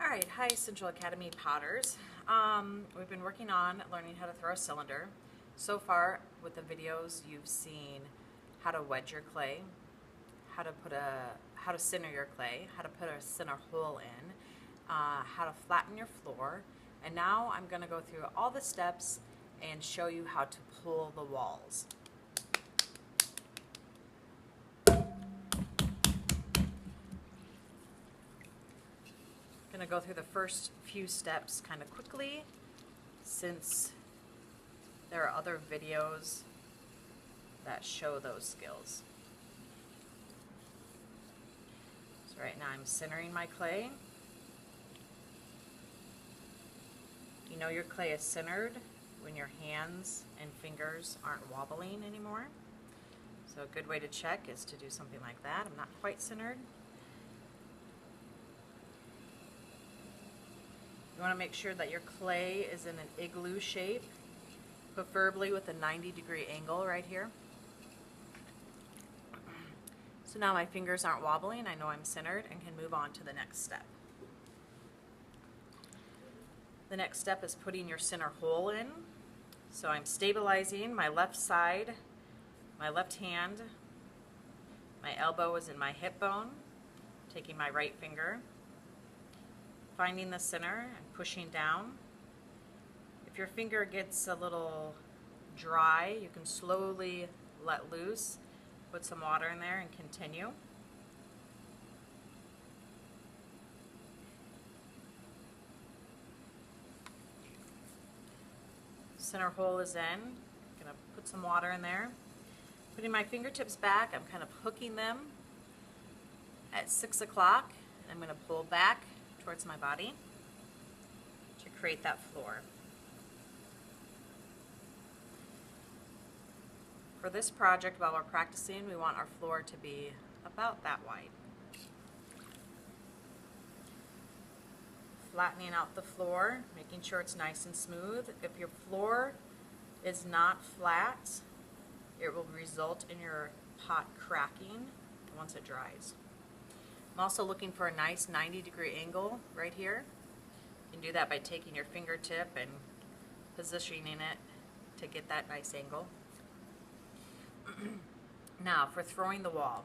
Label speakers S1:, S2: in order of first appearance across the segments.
S1: Alright, hi Central Academy Potters. We've been working on learning how to throw a cylinder. So far with the videos you've seen how to wedge your clay, how to center your clay, how to put a center hole in, how to flatten your floor, and now I'm going to go through all the steps and show you how to pull the walls. I'm going to go through the first few steps kind of quickly since there are other videos that show those skills. So right now I'm centering my clay. You know your clay is centered when your hands and fingers aren't wobbling anymore. So a good way to check is to do something like that. I'm not quite centered. You want to make sure that your clay is in an igloo shape, preferably with a 90-degree angle right here. So now my fingers aren't wobbling, I know I'm centered and can move on to the next step. The next step is putting your center hole in. So I'm stabilizing my left side, my left hand, my elbow is in my hip bone, taking my right finger, finding the center and pushing down. If your finger gets a little dry, you can slowly let loose, put some water in there and continue. Center hole is in. I'm going to put some water in there. Putting my fingertips back, I'm kind of hooking them at 6 o'clock. I'm going to pull back towards my body to create that floor. For this project, while we're practicing, we want our floor to be about that wide. Flattening out the floor, making sure it's nice and smooth. If your floor is not flat, it will result in your pot cracking once it dries. I'm also looking for a nice 90-degree angle right here. You can do that by taking your fingertip and positioning it to get that nice angle. Now for throwing the wall.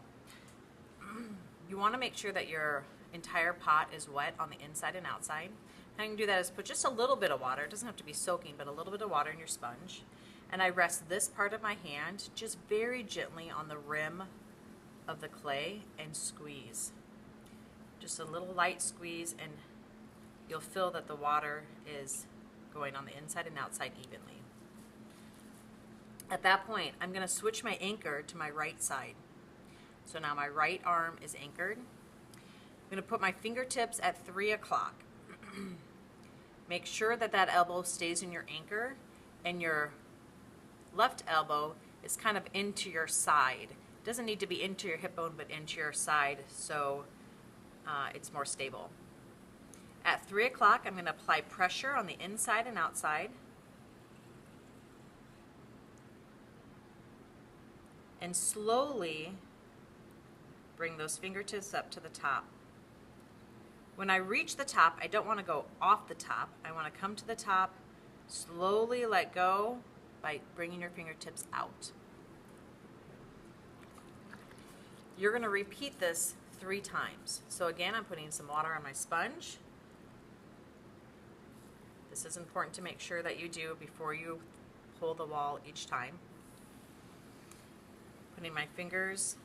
S1: You want to make sure that your entire pot is wet on the inside and outside. How you can do that is put just a little bit of water, it doesn't have to be soaking, but a little bit of water in your sponge. And I rest this part of my hand just very gently on the rim of the clay and squeeze. Just a little light squeeze and you'll feel that the water is going on the inside and outside evenly. At that point, I'm going to switch my anchor to my right side. So now my right arm is anchored. I'm going to put my fingertips at 3 o'clock. Make sure that that elbow stays in your anchor and your left elbow is kind of into your side. It doesn't need to be into your hip bone, but into your side so it's more stable. At 3 o'clock, I'm going to apply pressure on the inside and outside. And slowly bring those fingertips up to the top. When I reach the top, I don't want to go off the top. I want to come to the top, slowly let go by bringing your fingertips out. You're going to repeat this 3 times. So again, I'm putting some water on my sponge. This is important to make sure that you do before you pull the wall each time. Putting my fingers,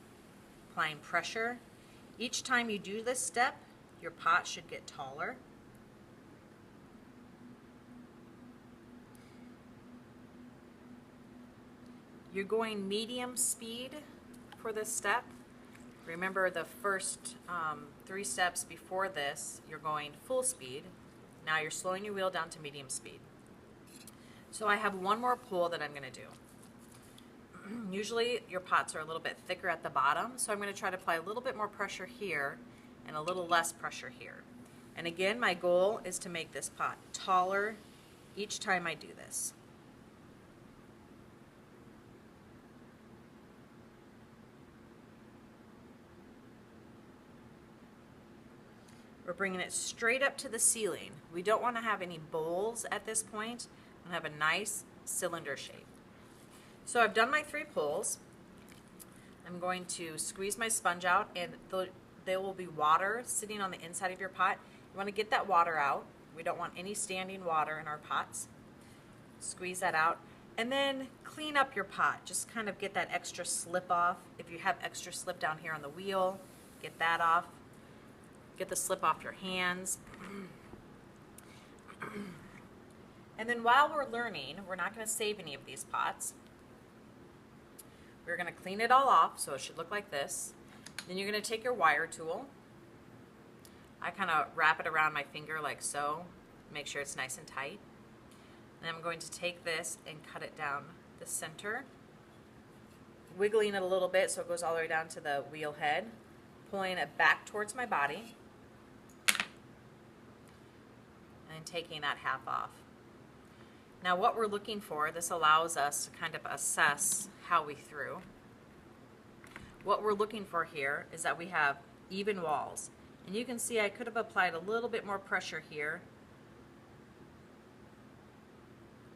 S1: applying pressure. Each time you do this step, your pot should get taller. You're going medium speed for this step. Remember the first 3 steps before this, you're going full speed. Now you're slowing your wheel down to medium speed. So I have one more pull that I'm going to do. Usually your pots are a little bit thicker at the bottom, so I'm going to try to apply a little bit more pressure here and a little less pressure here. And again, my goal is to make this pot taller each time I do this. We're bringing it straight up to the ceiling. We don't want to have any bowls at this point. We want to have a nice cylinder shape. So I've done my 3 pulls. I'm going to squeeze my sponge out, and there will be water sitting on the inside of your pot. You want to get that water out. We don't want any standing water in our pots. Squeeze that out, and then clean up your pot. Just kind of get that extra slip off. If you have extra slip down here on the wheel, get that off. Get the slip off your hands. And then while we're learning, we're not going to save any of these pots. We're going to clean it all off, so it should look like this. Then you're going to take your wire tool. I kind of wrap it around my finger like so. Make sure it's nice and tight. And I'm going to take this and cut it down the center, wiggling it a little bit so it goes all the way down to the wheel head, pulling it back towards my body, and taking that half off. Now what we're looking for, this allows us to kind of assess how we threw. What we're looking for here is that we have even walls. And you can see I could have applied a little bit more pressure here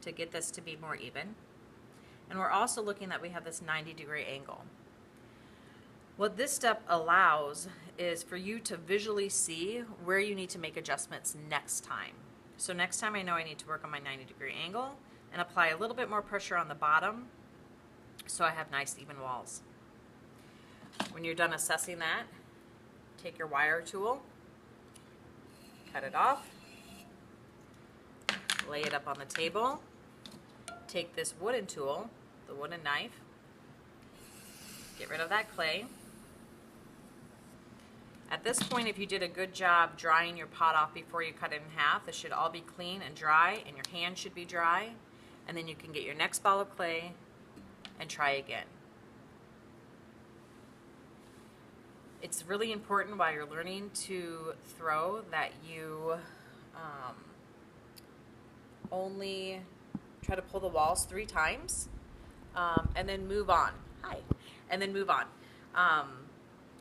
S1: to get this to be more even. And we're also looking that we have this 90-degree angle. What this step allows is for you to visually see where you need to make adjustments next time. So next time I know I need to work on my 90-degree angle and apply a little bit more pressure on the bottom so I have nice even walls. When you're done assessing that, take your wire tool, cut it off, lay it up on the table, take this wooden tool, the wooden knife, get rid of that clay. At this point, if you did a good job drying your pot off before you cut it in half, this should all be clean and dry, and your hand should be dry. And then you can get your next ball of clay and try again. It's really important while you're learning to throw that you only try to pull the walls 3 times and then move on. Hi. And then move on.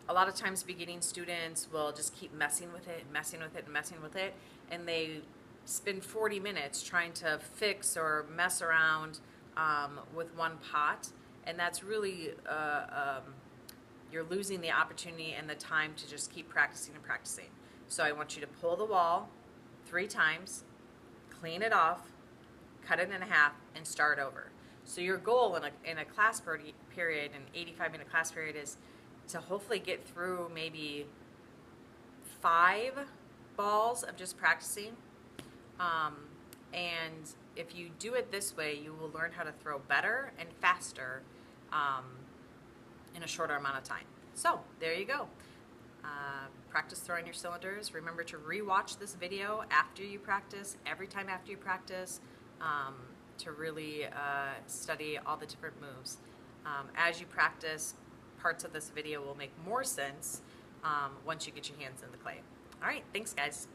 S1: A lot of times beginning students will just keep messing with it, and they spend 40 minutes trying to fix or mess around with one pot, and that's really, you're losing the opportunity and the time to just keep practicing and practicing. So I want you to pull the wall 3 times, clean it off, cut it in half, and start over. So your goal in a class period, an 85-minute class period, is to hopefully get through maybe 5 balls of just practicing. And if you do it this way, you will learn how to throw better and faster in a shorter amount of time. So there you go. Practice throwing your cylinders. Remember to re-watch this video after you practice, every time after you practice, to really study all the different moves. As you practice, parts of this video will make more sense once you get your hands in the clay. All right, thanks guys.